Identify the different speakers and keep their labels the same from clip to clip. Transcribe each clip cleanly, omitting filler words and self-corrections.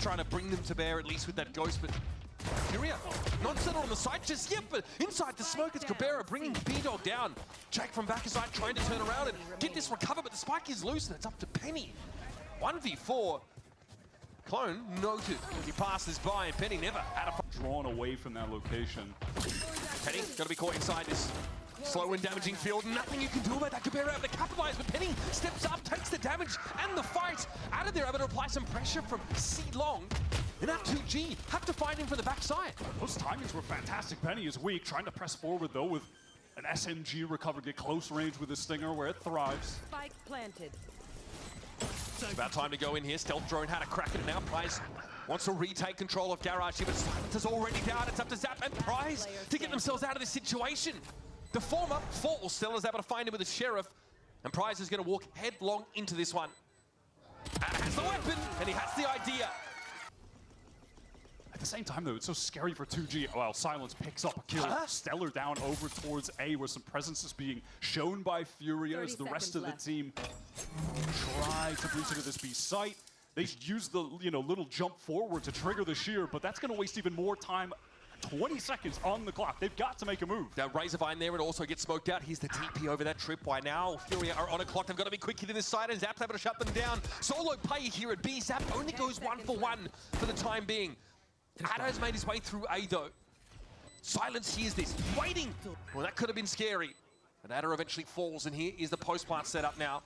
Speaker 1: trying to bring them to bear, at least with that ghost, but Furia, not settled on the side just yet, but inside the smoke, it's Cabrera bringing B-Dog down. Jake from back aside trying to turn around and get this recover, but the spike is loose and it's up to Penny. 1v4. Clone noted as he passes by, and Penny never had a...
Speaker 2: Drawn away from that location.
Speaker 1: Penny, gotta be caught inside this slow and damaging field. Nothing you can do about that. Cabrera able to capitalize, but Penny steps up, takes the damage and the fight out of there, able to apply some pressure from C-Long. And now 2G have to find him from the backside.
Speaker 2: Those timings were fantastic. Penny is weak, trying to press forward though with an SMG recover, get close range with the Stinger where it thrives.
Speaker 3: Spike planted.
Speaker 1: It's about time to go in here. Stealth Drone had a crack at it now. Prize wants to retake control of Garage here, but Silence is already down. It's up to Zap and Prize to get themselves out of this situation. The former Fall Stella's able to find him with the Sheriff, and Prize is going to walk headlong into this one. And has the weapon, and he has the idea.
Speaker 2: At the same time, though, it's so scary for 2G. Well, Silence picks up a kill. Stellar down over towards A, where some presence is being shown by Furia as the rest of the team try to breach into this B site. They use the little jump forward to trigger the shear, but that's going to waste even more time. 20 seconds on the clock. They've got to make a move.
Speaker 1: That Razorvine there, it also gets smoked out. Here's the TP over that trip. By now, Furia are on a clock. They've got to be quick hitting this side, and Zap's able to shut them down. Solo play here at B. Zap only goes 1-for-1 for the time being. Addo's made his way through A, though. Silence hears this, waiting. Well, that could have been scary. But Addo eventually falls, and here is the post-plant setup now.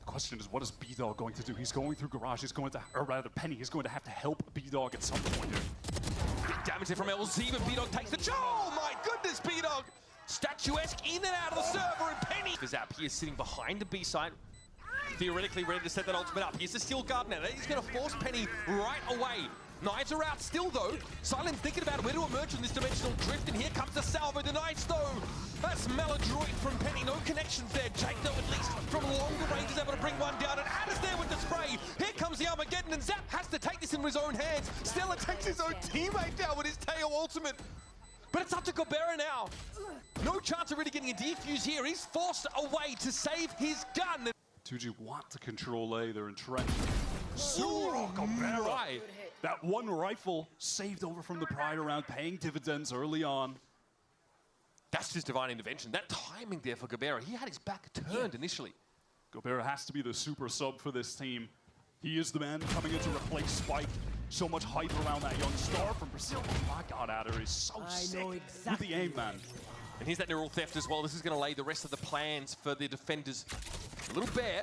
Speaker 2: The question is, what is B-Dog going to do? He's going through Garage. He's going to, or rather, Penny is going to have to help B-Dog at some point here.
Speaker 1: Big damage there from LZ, but B-Dog takes the... Oh, my goodness, B-Dog! Statuesque in and out of the server, and Penny... Zap here sitting behind the B side. Theoretically ready to set that ultimate up. Here's the steel guard now. He's going to force Penny right away. Knives are out still, though. Silence thinking about where to emerge from this dimensional drift, and here comes the salvo. The knives, though. That's Maladroit from Penny. No connections there. Jake, though, at least from longer range is able to bring one down, and Adda's there with the spray. Here comes the Armageddon, and Zap has to take this into his own hands. Stella takes his own teammate down with his tail ultimate. But it's up to Cabrera now. No chance of really getting a defuse here. He's forced away to save his gun.
Speaker 2: 2G want to control A. They're entrenched. Cabrera. That one rifle saved over from the Pride round, paying dividends early on.
Speaker 1: That's just divine intervention. That timing there for Cabrera. He had his back turned initially.
Speaker 2: Cabrera has to be the super sub for this team. He is the man coming in to replace Spike. So much hype around that young star from Brazil. Oh my God, Adder is so sick with the aim, man.
Speaker 1: And here's that neural theft as well. This is going to lay the rest of the plans for the defenders. A little bare.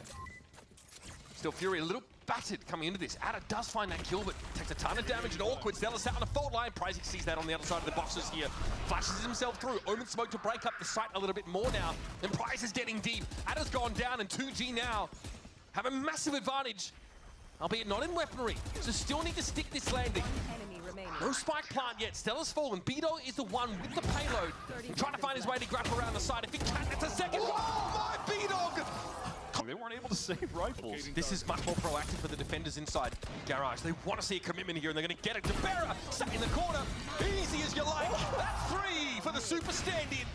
Speaker 1: Still Fury a little battered coming into this. Adder does find that kill, but takes a ton of damage and awkward. Stella's out on the fault line. Pricey sees that on the other side of the boxes here. Flashes himself through. Omen smoke to break up the site a little bit more now. And Price is getting deep. Adder's gone down, and 2G now have a massive advantage. Albeit not in weaponry. So still need to stick this landing. No spike plant yet. Stella's fallen. B-Dog is the one with the payload. Trying to find his way to grab around the side. If he can, it's a second. Oh my B-Dog!
Speaker 2: They weren't able to save rifles.
Speaker 1: This is much more proactive for the defenders inside Garage. They want to see a commitment here, and they're going to get it. Cabrera sat in the corner. Easy as you like. That's 3 for the super stand-in.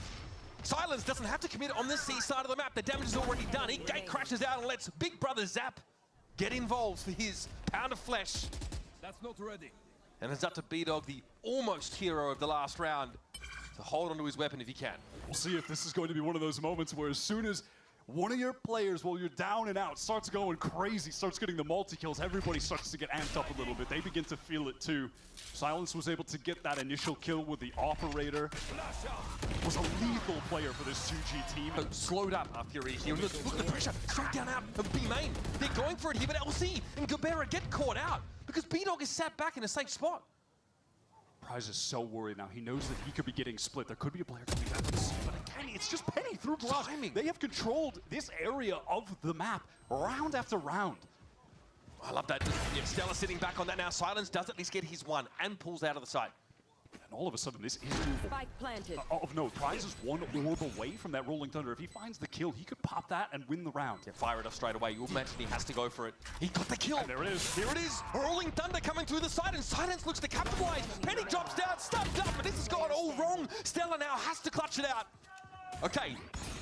Speaker 1: Silence doesn't have to commit on the C side of the map. The damage is already done. He gate crashes out and lets big brother Zap get involved for his pound of flesh.
Speaker 4: That's not ready.
Speaker 1: And it's up to B-Dog, the almost hero of the last round, to hold onto his weapon if he can.
Speaker 2: We'll see if this is going to be one of those moments where as soon as one of your players, while you're down and out, starts going crazy, starts getting the multi-kills, everybody starts to get amped up a little bit. They begin to feel it too. Silence was able to get that initial kill with the operator. Was a lethal player for this 2G team.
Speaker 1: Slowed up Fury here. Look at the pressure. Straight down out of B main. They're going for it here, but LC and Cabrera get caught out because B-Dog is sat back in a safe spot.
Speaker 2: Prize is so worried now. He knows that he could be getting split. There could be a player coming out of the scene, but again, it's just Penny through Garage. They have controlled this area of the map round after round.
Speaker 1: I love that. Yeah, Stella sitting back on that now. Silence does at least get his one and pulls out of the side.
Speaker 2: And all of a sudden, this is doable.
Speaker 3: Spike planted.
Speaker 2: Of note, Prize is one orb away from that Rolling Thunder. If he finds the kill, he could pop that and win the round.
Speaker 1: Yeah, fire it off straight away. You imagine he has to go for it. He got the kill.
Speaker 2: And there it is.
Speaker 1: Here it is. Rolling Thunder coming through the side, and Silence looks to capitalize. Penny drops down, stuffed up, but this has gone all wrong. Stella now has to clutch it out. Okay,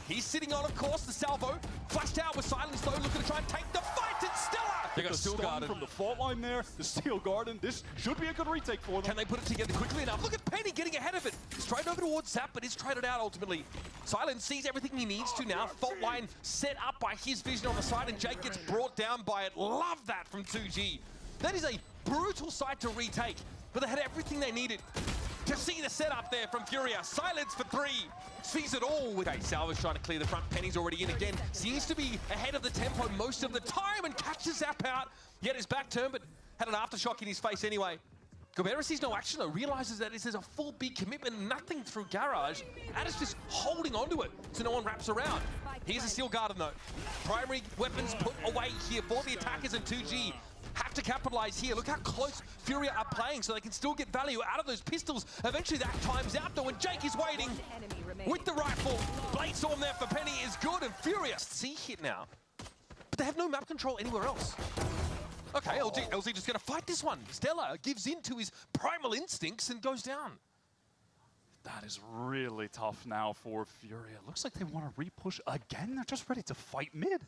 Speaker 1: he's sitting on, of course, the salvo. Flashed out with Silence, though, looking to try and take the fight it's Stella! They got
Speaker 2: The
Speaker 1: Steel
Speaker 2: stun
Speaker 1: Garden.
Speaker 2: from the fault line there, the Steel Garden. This should be a good retake for them.
Speaker 1: Can they put it together quickly enough? Look at Penny getting ahead of it. Straight over towards Zap, but is traded out ultimately. Silence sees everything he needs to now. Fault line set up by his vision on the side, and Jake gets brought down by it. Love that from 2G. That is a brutal side to retake, but they had everything they needed to see the setup there from Furia. Silence for 3. Sees it all. Okay, Salva's trying to clear the front. Penny's already in again. Seems to be ahead of the tempo most of the time and catches Zap out. Yet his back turn, but had an aftershock in his face anyway. Gobera sees no action though, realizes that this is a full big commitment, nothing through Garage. Adder's just holding onto it so no one wraps around. Here's a Steel Garden though. Primary weapons put away here for the attackers, and 2G have to capitalize here. Look how close Furia are playing so they can still get value out of those pistols. Eventually that times out though, and Jake is waiting with the rifle. Blade Storm there for Penny is good, and Furia see hit now. But they have no map control anywhere else. Okay, LZ just gonna fight this one. Stella gives in to his primal instincts and goes down.
Speaker 2: That is really tough now for Furia. Looks like they want to repush again. They're just ready to fight mid.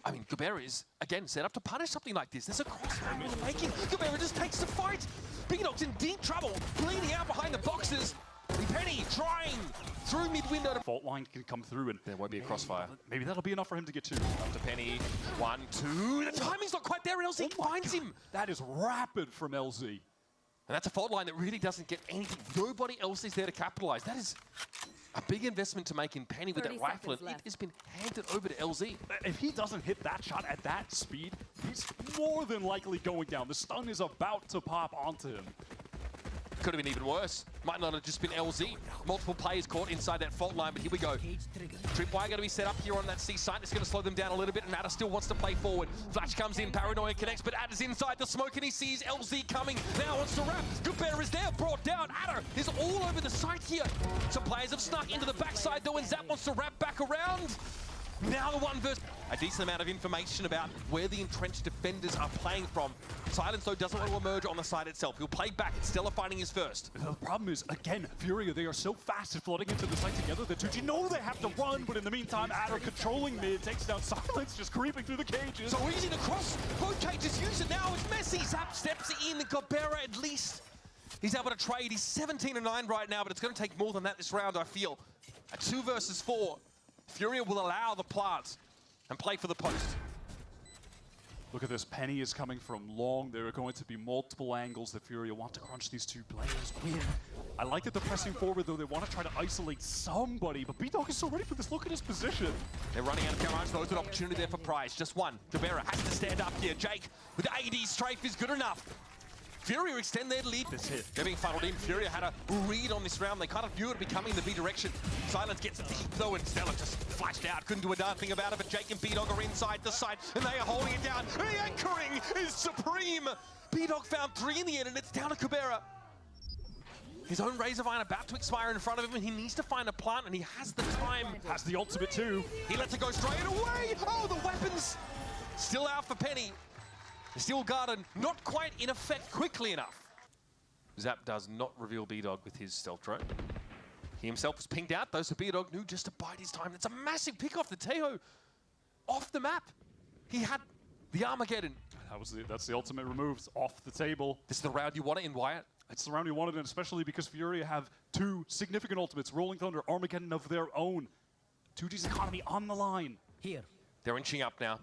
Speaker 1: I mean, Gobera is, again, set up to punish something like this. There's a crossfire in the making. Gobera just takes the fight. Big Dog's in deep trouble, bleeding out behind the boxes. And Penny trying through mid-window.
Speaker 2: Fault line can come through, and
Speaker 1: there won't be a crossfire.
Speaker 2: Maybe that'll be enough for him to get 2.
Speaker 1: Up to Penny. 1, 2. The timing's not quite there, and LZ finds him.
Speaker 2: That is rapid from LZ.
Speaker 1: And that's a fault line that really doesn't get anything. Nobody else is there to capitalize. That is a big investment to make in Penny with that rifle, and it has been handed over to LZ.
Speaker 2: If he doesn't hit that shot at that speed, he's more than likely going down. The stun is about to pop onto him.
Speaker 1: Could have been even worse. Might not have just been LZ. Multiple players caught inside that fault line, but here we go. Tripwire going to be set up here on that C site. It's going to slow them down a little bit, and Adder still wants to play forward. Flash comes in, Paranoia connects, but Adder's inside the smoke, and he sees LZ coming. Now wants to wrap. Gobera is there, brought down. Adder is all over the site here. Some players have snuck into the backside, though, and Zap wants to wrap back around. Now the 1 versus... A decent amount of information about where the entrenched defenders are playing from. Silence, though, doesn't want to emerge on the side itself. He'll play back. Stella fighting his first.
Speaker 2: The problem is, again, Furia, they are so fast at flooding into the site together that 2G know they have to run, but in the meantime, Adder controlling mid, takes down Silence, just creeping through the cages.
Speaker 1: So easy to cross both cages. Use it now. It's messy. Zap steps in. Gobera, at least, he's able to trade. He's 17-9 right now, but it's going to take more than that this round, I feel. A 2 versus 4. Furia will allow the plant and play for the post.
Speaker 2: Look at this. Penny is coming from long. There are going to be multiple angles that Furia want to crunch these 2 players with. I like that they're pressing forward, though. They want to try to isolate somebody, but B-Dog is so ready for this. Look at his position.
Speaker 1: They're running out of Garage, though. It's an opportunity there for Prize. Just one. Gobera has to stand up here. Jake with the AD strafe is good enough. Furia extend their lead.
Speaker 2: This hit.
Speaker 1: They're being funneled in. Furia had a read on this round. They kind of knew it becoming the B direction. Silence gets deep though, and Stella just flashed out. Couldn't do a darn thing about it, but Jake and B-Dog are inside the site, and they are holding it down. The anchoring is supreme. B-Dog found 3 in the end, and it's down to Gobera. His own Razorvine about to expire in front of him, and he needs to find a plant, and he has the time.
Speaker 2: Has the ultimate too.
Speaker 1: He lets it go straight away. Oh, the weapons still out for Penny. The Steel Garden not quite in effect quickly enough. Zap does not reveal B-Dog with his stealth drone. He himself was pinged out, though, so B-Dog knew just to bide his time. That's a massive pick off the Tejo off the map. He had the Armageddon.
Speaker 2: That's the ultimate removed off the table.
Speaker 1: This is the round you want it in, Wyatt.
Speaker 2: It's the round you wanted, and especially because Furia have 2 significant ultimates, Rolling Thunder, Armageddon of their own. 2G's economy on the line.
Speaker 1: Here. They're inching up now.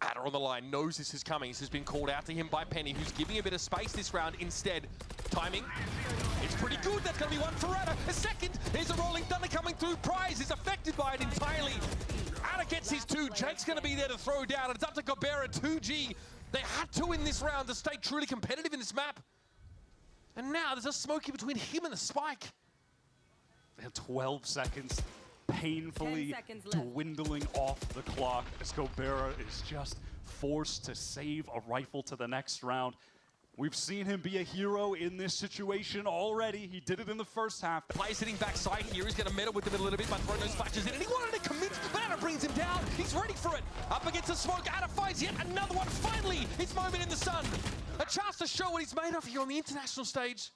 Speaker 1: Adder on the line, knows this is coming. This has been called out to him by Penny, who's giving a bit of space this round instead. Timing, it's pretty good. That's going to be one for Adder. A second, here's a Rolling Thunder coming through. Prize is affected by it entirely. Adder gets his 2. Jake's going to be there to throw down. It's up to Gobera, 2G. They had to win this round to stay truly competitive in this map. And now there's a smoky between him and the spike.
Speaker 2: They have 12 seconds. Painfully dwindling off the clock as Gobera is just forced to save a rifle to the next round. We've seen him be a hero in this situation already. He did it in the first half.
Speaker 1: Player sitting backside here. He's going to meddle with him a little bit by throwing those flashes in. And he wanted to commit, but Adder brings him down. He's ready for it. Up against the smoke. Adder finds yet another one. Finally, his moment in the sun. A chance to show what he's made of here on the international stage.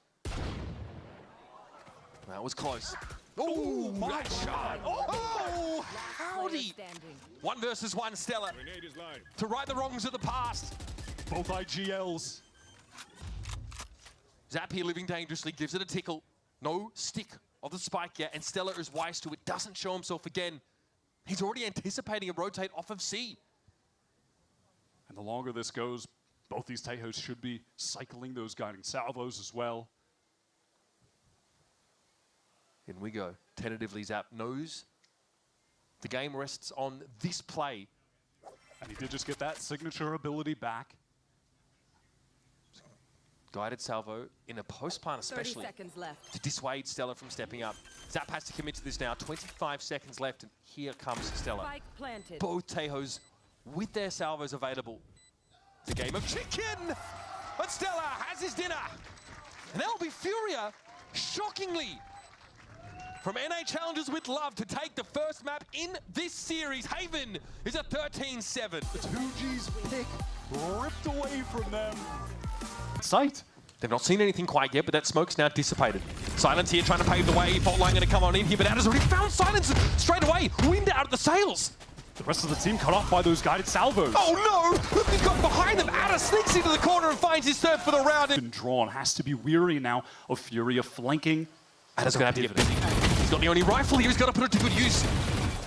Speaker 1: That was close. Oh,
Speaker 2: my
Speaker 1: that shot. Oh, howdy. 1 versus 1, Stella. To right the wrongs of the past.
Speaker 2: Both IGLs.
Speaker 1: Zap here living dangerously, gives it a tickle. No stick of the spike yet, and Stella is wise to it. Doesn't show himself again. He's already anticipating a rotate off of C.
Speaker 2: And the longer this goes, both these Taehos should be cycling those guiding salvos as well.
Speaker 1: In we go. Tentatively, Zap knows the game rests on this play.
Speaker 2: And he did just get that signature ability back.
Speaker 1: Guided salvo in a post plant especially
Speaker 3: 30 seconds left.
Speaker 1: to dissuade Stella from stepping up. Zap has to commit to this now. 25 seconds left, and here comes Stella.
Speaker 3: Spike planted.
Speaker 1: Both Taehos with their salvos available. It's a game of chicken, but Stella has his dinner. And that'll be Furia, shockingly, from NA Challengers with Love to take the first map in this series. Haven is a 13-7.
Speaker 2: The 2G's pick ripped away from them. Sight.
Speaker 1: They've not seen anything quite yet, but that smoke's now dissipated. Silence here trying to pave the way. Fault line going to come on in here, but Adder's already found Silence straight away. Wind out of the sails.
Speaker 2: The rest of the team cut off by those guided salvos.
Speaker 1: Oh no! Look, he's got behind them. Adder sneaks into the corner and finds his third for the round.
Speaker 2: Been drawn. Has to be weary now of Furia flanking.
Speaker 1: Adder's going to have to get busy. He's got the only rifle here. He's got to put it to good use.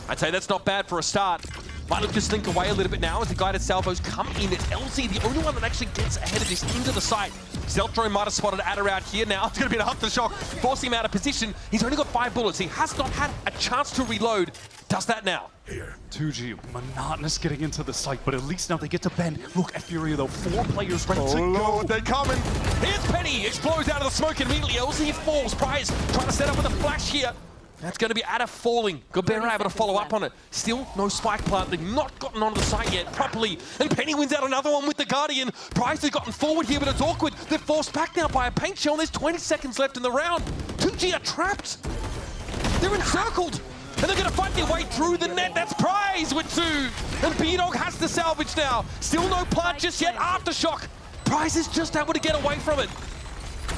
Speaker 1: I'd say that's not bad for a start. Might look to slink away a little bit now as the guided salvos come in. It's LZ, the only one that actually gets ahead of this into the site. Stealth drone might have spotted Adder out here now. It's going to be a aftershock, forcing him out of position. He's only got 5 bullets. He has not had a chance to reload. Does that now.
Speaker 2: Here. 2G, monotonous getting into the site, but at least now they get to bend. Look at Furia though, 4 players ready to go.
Speaker 1: They're coming. Here's Penny, explodes out of the smoke immediately. LZ falls. Prize trying to set up with a flash here. That's going to be Adder falling. Gobera able to follow up on it. Still no spike plant. They've not gotten onto the site yet properly. And Penny wins out another one with the Guardian. Price has gotten forward here, but it's awkward. They're forced back now by a paint shell, and there's 20 seconds left in the round. 2G are trapped. They're encircled. And they're going to fight their way through the net. That's Prize with 2. And B-Dog has to salvage now. Still no plant just yet. Aftershock. Prize is just able to get away from it.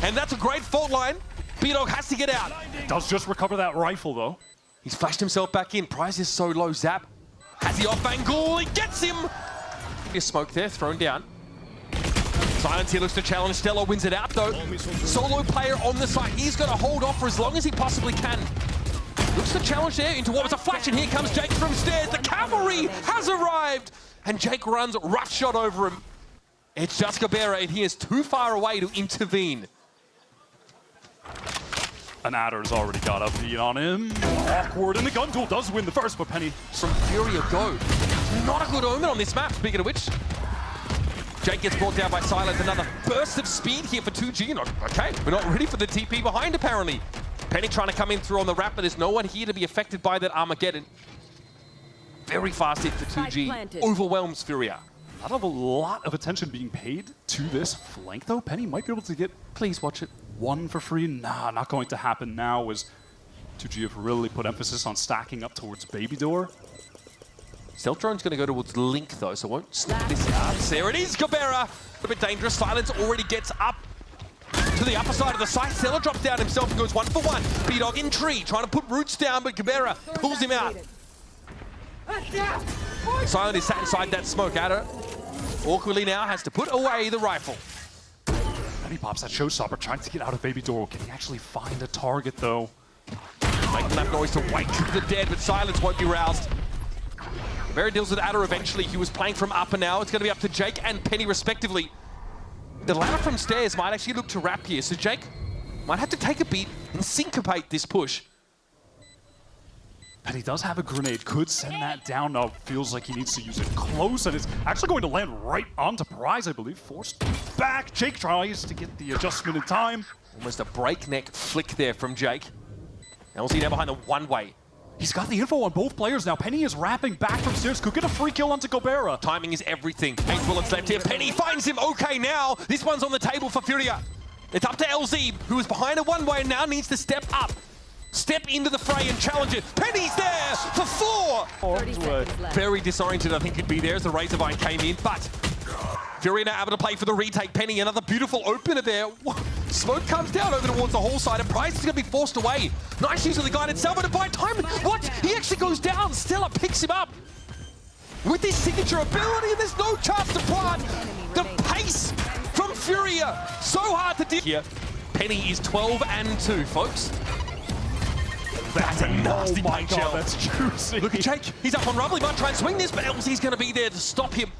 Speaker 1: And that's a great fault line. B-Dog has to get out.
Speaker 2: Does just recover that rifle, though.
Speaker 1: He's flashed himself back in. Price is so low. Zap has the off angle. He gets him. There's smoke there, thrown down. Silence here looks to challenge. Stella wins it out, though. Solo player on the site. He's got to hold off for as long as he possibly can. Looks to challenge there into what was a flash, and here comes Jake from stairs. The cavalry has arrived. And Jake runs rough shot over him. It's just Gobera, and he is too far away to intervene.
Speaker 2: And Adder's already got a beat on him. Awkward, and the gun duel does win the first, but Penny.
Speaker 1: From Furia go. Not a good omen on this map, speaking of which. Jake gets brought down by Silence. Another burst of speed here for 2G. Okay, we're not ready for the TP behind, apparently. Penny trying to come in through on the ramp, but there's no one here to be affected by that Armageddon. Very fast hit for 2G. Overwhelms Furia.
Speaker 2: Not a lot of attention being paid to this flank, though. Penny might be able to get,
Speaker 1: Please watch it.
Speaker 2: 1 for free. Nah, not going to happen now, as 2G have really put emphasis on stacking up towards Baby Door.
Speaker 1: Stealth drone's going to go towards Link, though, so won't sneak this out. There it is, Gobera. A bit dangerous. Silence already gets up to the upper side of the site. Stella drops down himself and goes 1 for 1. B-Dog in tree, trying to put roots down, but Gobera pulls him out. Silent is sat inside that smoke. Adder awkwardly now has to put away the rifle.
Speaker 2: Penny pops that showstopper, trying to get out of Baby Door. Can he actually find a target, though?
Speaker 1: Making enough noise to wake the dead, but Silence won't be roused. Gobera deals with Adder eventually. He was playing from upper now. It's going to be up to Jake and Penny, respectively. The ladder from stairs might actually look to wrap here, so Jake might have to take a beat and syncopate this push.
Speaker 2: Penny does have a grenade, could send that down. Now feels like he needs to use it close, and it's actually going to land right onto Prize, I believe. Forced back. Jake tries to get the adjustment in time.
Speaker 1: Almost a breakneck flick there from Jake. LZ now behind the one-way.
Speaker 2: He's got the info on both players now. Penny is wrapping back from stairs. Could get a free kill onto Gobera.
Speaker 1: Timing is everything. 8 bullets left here. Penny finds him okay now. This one's on the table for Furia. It's up to LZ, who is behind a one-way and now needs to step up. Step into the fray and challenge it. Penny's there for 4. Very disoriented, I think, he'd be there as the Razorvine came in, but Furia now able to play for the retake. Penny, another beautiful opener there. Smoke comes down over towards the hall side, and Price is going to be forced away. Nice use of the guided salvo to buy time. What? He actually goes down. Stella picks him up with his signature ability, and there's no chance to plant. The pace from Furia, so hard to deal here. Penny is 12-2, folks. That's a nasty punch shell.
Speaker 2: That's juicy.
Speaker 1: Look at Jake. He's up on Rubble. He might try and swing this, but LZ's going to be there to stop him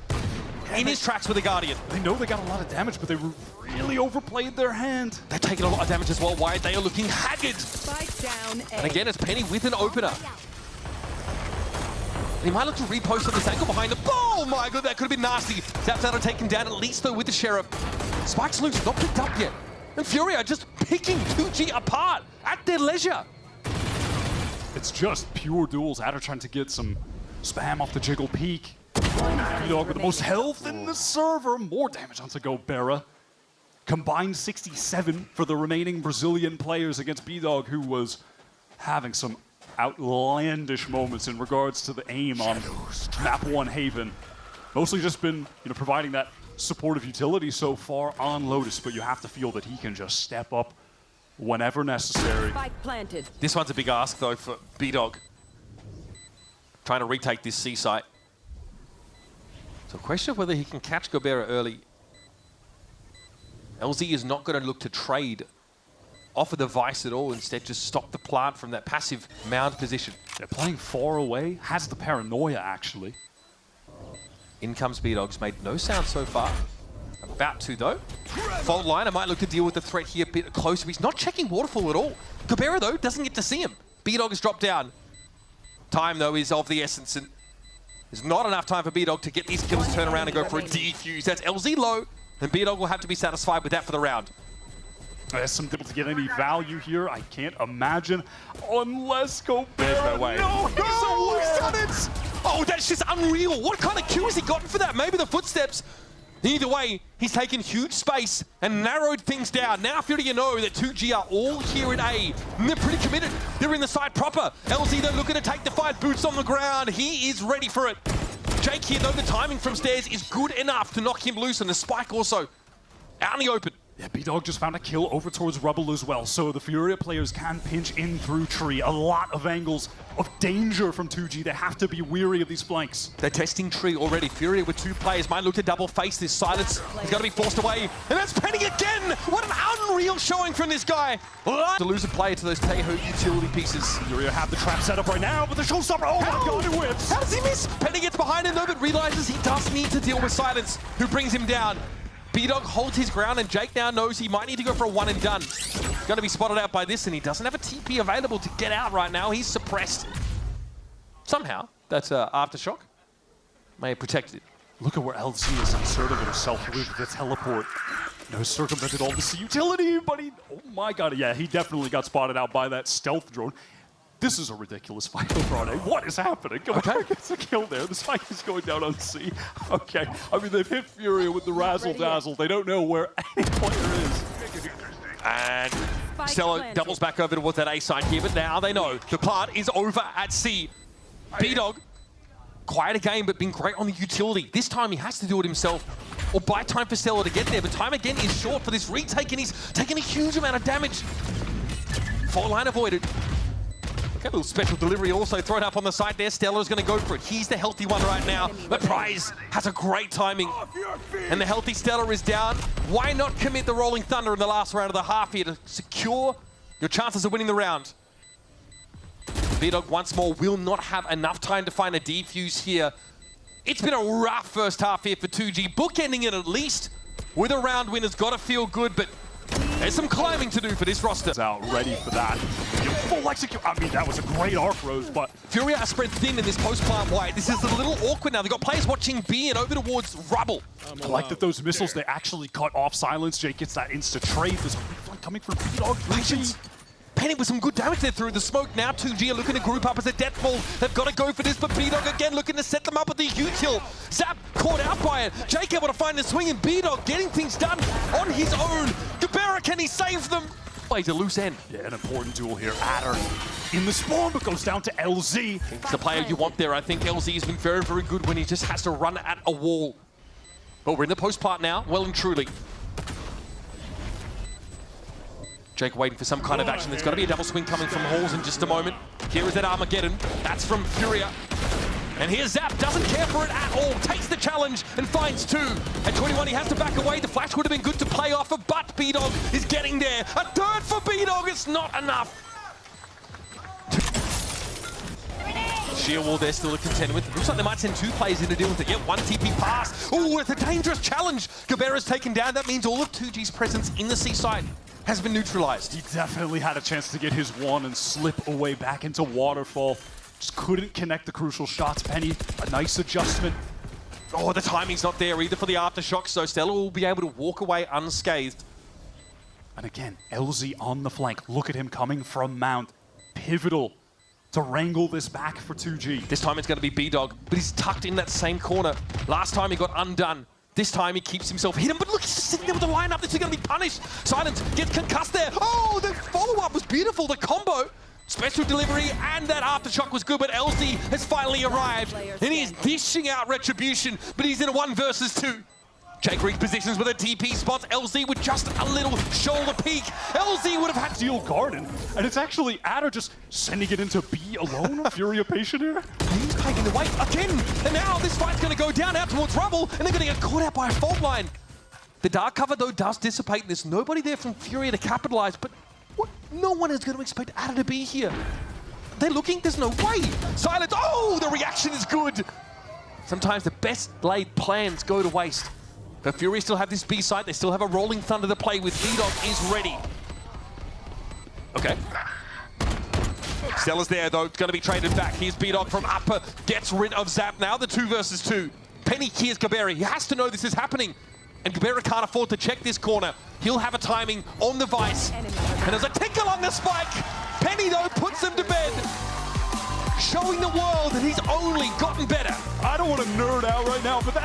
Speaker 1: in his tracks with the Guardian.
Speaker 2: They know they got a lot of damage, but they really overplayed their hand.
Speaker 1: They're taking a lot of damage as well. Wyatt, they are looking haggard.
Speaker 3: Down
Speaker 1: And again, it's Penny with an opener. He might look to repost on this angle behind him. Oh my god, that could have been nasty. Zap's out to take him down, at least though with the Sheriff. Spike's loose, not picked up yet. And Furia just picking 2G apart at their leisure.
Speaker 2: It's just pure duels. Adder trying to get some spam off the Jiggle Peak. B-Dog with the most health in the server. More damage onto Gobera. Combined 67 for the remaining Brazilian players against B-Dog, who was having some outlandish moments in regards to the aim on map 1 Haven. Mostly just been, providing that supportive utility so far on Lotus, but you have to feel that he can just step up whenever necessary.
Speaker 3: Spike planted.
Speaker 1: This one's a big ask though for B-Dog. Trying to retake this C site. So question of whether he can catch Gobera early. LZ is not going to look to trade off of the Vice at all, instead just stop the plant from that passive mound position.
Speaker 2: They're playing far away, has the paranoia actually.
Speaker 1: In comes B-Dog's made no sound so far. About to though. Fault Liner might look to deal with the threat here a bit closer. He's not checking Waterfall at all. Gobera though doesn't get to see him. B-Dog has dropped down. Time though is of the essence, and there's not enough time for B-Dog to get these kills, turn around and go for a defuse. That's LZ low, and B-Dog will have to be satisfied with that for the round.
Speaker 2: There's some difficult to get any value here. I can't imagine, unless Gobera.
Speaker 1: There's no way.
Speaker 2: No, he's done it!
Speaker 1: Oh, that's just unreal. What kind of Q has he gotten for that? Maybe the footsteps. Either way, he's taken huge space and narrowed things down. Now Furia know that 2G are all here at A, and they're pretty committed. They're in the side proper. LZ though looking to take the fight, boots on the ground. He is ready for it. Jake here though, the timing from stairs is good enough to knock him loose, and the spike also out in the open.
Speaker 2: Yeah, B-Dog just found a kill over towards Rubble as well, so the Furia players can pinch in through tree. A lot of angles of danger from 2G. They have to be weary of these flanks.
Speaker 1: They're testing tree already. Furia with 2 players might look to double face this. Silence is going to be forced away, and that's Penny again! What an unreal showing from this guy! To lose a player to those Teho utility pieces.
Speaker 2: Furia have the trap set up right now, but the showstopper, oh my god, it whips!
Speaker 1: How does he miss? Penny gets behind him though, but realizes he does need to deal with Silence, who brings him down. B-Dog holds his ground, and Jake now knows he might need to go for a one and done. Going to be spotted out by this, and he doesn't have a TP available to get out right now. He's suppressed. Somehow, that's Aftershock may have protected it.
Speaker 2: Look at where LZ is inserted himself with the teleport. Circumvented all this utility, but he, oh my god, yeah, he definitely got spotted out by that stealth drone. This is a ridiculous fight over on A. What is happening? Gobera gets a kill there. The spike is going down on C. Okay, I mean, they've hit Furia with the razzle-dazzle. They don't know where any player is.
Speaker 1: And Stella doubles back over towards that A side here, but now they know the plant is over at C. B-Dog, quiet again, but been great on the utility. This time he has to do it himself, or buy time for Stella to get there, but time again is short for this retake, and he's taking a huge amount of damage. Fault line avoided. A little special delivery also thrown up on the side there. Stella's going to go for it. He's the healthy one right now. But Prize has a great timing. And the healthy Stella is down. Why not commit the Rolling Thunder in the last round of the half here to secure your chances of winning the round? B-Dog once more will not have enough time to find a defuse here. It's been a rough first half here for 2G. Bookending it at least with a round win has got to feel good, but there's some climbing to do for this roster.
Speaker 2: Out ready for that. Full execute. I mean, that was a great arc, Rose, but
Speaker 1: Furia are spread thin in this post-plant white. This is a little awkward now. They've got players watching B and over towards Rubble.
Speaker 2: I like that those missiles, they actually cut off Silence. Jake gets that insta-trade. There's a refund coming from B-Dog.
Speaker 1: Patience. Penny with some good damage there through the smoke. Now 2G are looking to group up as a death ball. They've got to go for this, but B-Dog again looking to set them up with the util. Zap caught out by it. Jake able to find the swing, and B-Dog getting things done on his own. Gobera, can he save them? Plays a loose end.
Speaker 2: Yeah, an important duel here. Adder in the spawn, but goes down to LZ.
Speaker 1: It's the player you want there. I think LZ has been very, very good when he just has to run at a wall. Well, we're in the post part now, well and truly. Jake waiting for some kind of action. There's got to be a double swing coming from Halls in just a moment. Here is that Armageddon. That's from Furia. And here's Zap, doesn't care for it at all. Takes the challenge and finds 2. At 21, he has to back away. The flash would have been good to play off of, but B-Dog is getting there. A third for B-Dog, it's not enough. Sheer wall there still to contend with. Looks like they might send 2 players in to deal with it. Yep, 1 TP pass. Oh, it's a dangerous challenge. Gabera's taken down. That means all of 2G's presence in the C side has been neutralized.
Speaker 2: He definitely had a chance to get his 1 and slip away back into Waterfall. Just couldn't connect the crucial shots. Penny, a nice adjustment.
Speaker 1: Oh, the timing's not there either for the aftershock, so Stella will be able to walk away unscathed.
Speaker 2: And again, LZ on the flank. Look at him coming from Mount. Pivotal to wrangle this back for 2G.
Speaker 1: This time it's going to be B-Dog, but he's tucked in that same corner. Last time he got undone. This time he keeps himself hidden, but look, he's just sitting there with the lineup. This is going to be punished. Silence gets concussed there. Oh, the follow-up was beautiful. The combo, special delivery, and that aftershock was good, but LZ has finally arrived. And he is dishing out retribution, but he's in a 1 versus 2. Jake repositions with a TP spots LZ with just a little shoulder peek. LZ would have had
Speaker 2: Steel Garden, and it's actually Adder just sending it into B alone. Furia patient here.
Speaker 1: He's taking the weight again, and now this fight's going to go down out towards Rubble, and they're going to get caught out by a fault line. The dark cover, though, does dissipate. There's nobody there from Furia to capitalize, but what? No one is going to expect Adder to be here. They're looking, there's no way. Silence, oh, the reaction is good. Sometimes the best laid plans go to waste. But Fury still have this B side, they still have a Rolling Thunder to play with. B-Dog is ready. Okay. Stella's there though, it's going to be traded back. Here's B-Dog from upper, gets rid of Zap now, the 2 versus 2. Penny hears Gabera, he has to know this is happening. And Gabera can't afford to check this corner. He'll have a timing on the Vice. And there's a tickle on the spike. Penny though puts him to bed. Showing the world that he's only gotten better.
Speaker 2: I don't want to nerd out right now, but that